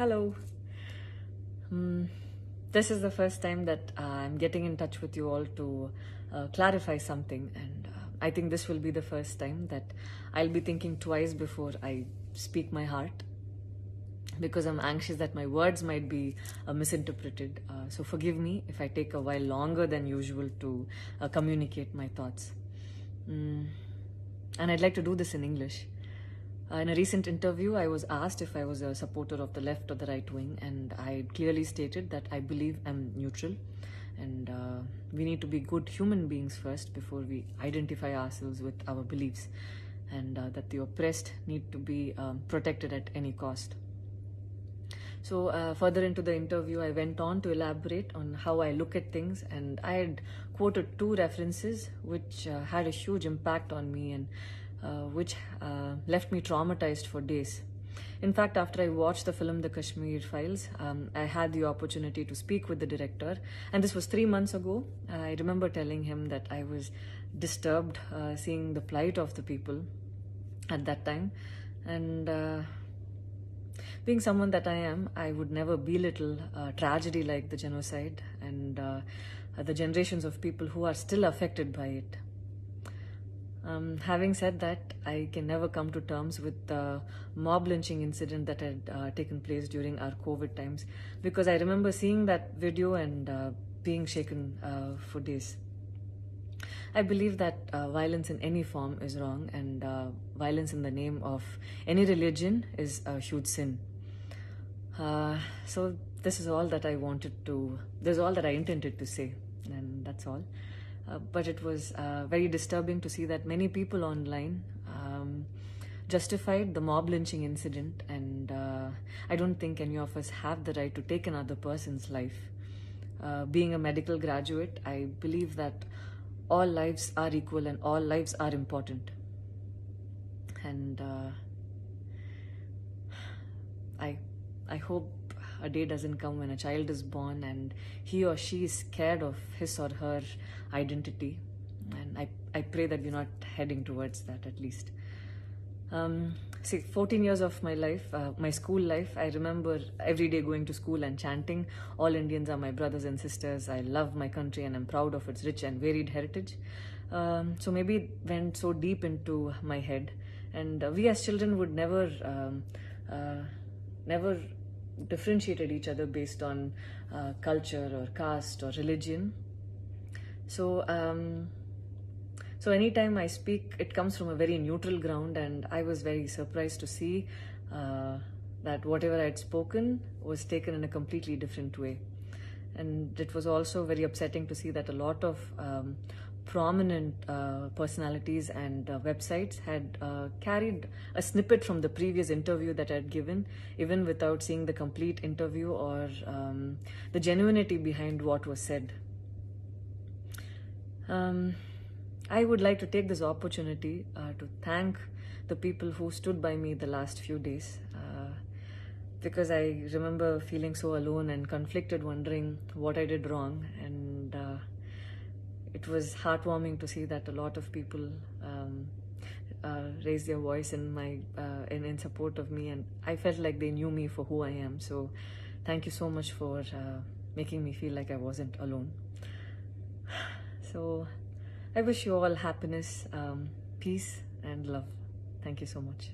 Hello. Hmm. This is the first time that I'm getting in touch with you all to clarify something, and I think this will be the first time that I'll be thinking twice before I speak my heart, because I'm anxious that my words might be misinterpreted. So forgive me if I take a while longer than usual to communicate my thoughts. And I'd like to do this in English. In a recent interview, I was asked if I was a supporter of the left or the right wing, and I clearly stated that I believe I'm neutral, and we need to be good human beings first before we identify ourselves with our beliefs, and that the oppressed need to be protected at any cost. So further into the interview, I went on to elaborate on how I look at things, and I had quoted two references which had a huge impact on me, and which left me traumatized for days. In fact, after I watched the film The Kashmir Files, I had the opportunity to speak with the director, and this was 3 months ago. I remember telling him that I was disturbed seeing the plight of the people at that time, and being someone that I am, I would never belittle tragedy like the genocide and the generations of people who are still affected by it. Having said that, I can never come to terms with the mob lynching incident that had taken place during our COVID times, because I remember seeing that video and being shaken for days. I believe that violence in any form is wrong, and violence in the name of any religion is a huge sin. So this is all that I this is all that I intended to say, and that's all. But it was very disturbing to see that many people online justified the mob lynching incident, and I don't think any of us have the right to take another person's life. Being a medical graduate, I believe that all lives are equal and all lives are important. And I hope a day doesn't come when a child is born and he or she is scared of his or her identity. And I pray that we're not heading towards that, at least. 14 years of my life, my school life, I remember every day going to school and chanting, "All Indians are my brothers and sisters. I love my country and I'm proud of its rich and varied heritage." So maybe it went so deep into my head. And we as children would never differentiated each other based on culture or caste or religion. So anytime I speak, it comes from a very neutral ground, and I was very surprised to see that whatever I had spoken was taken in a completely different way. And it was also very upsetting to see that a lot of prominent personalities and websites had carried a snippet from the previous interview that I had given, even without seeing the complete interview or the genuinity behind what was said. I would like to take this opportunity to thank the people who stood by me the last few days, because I remember feeling so alone and conflicted, wondering what I did wrong. And it was heartwarming to see that a lot of people raised their voice in support of me, and I felt like they knew me for who I am. So thank you so much for making me feel like I wasn't alone. So I wish you all happiness, peace, and love. Thank you so much.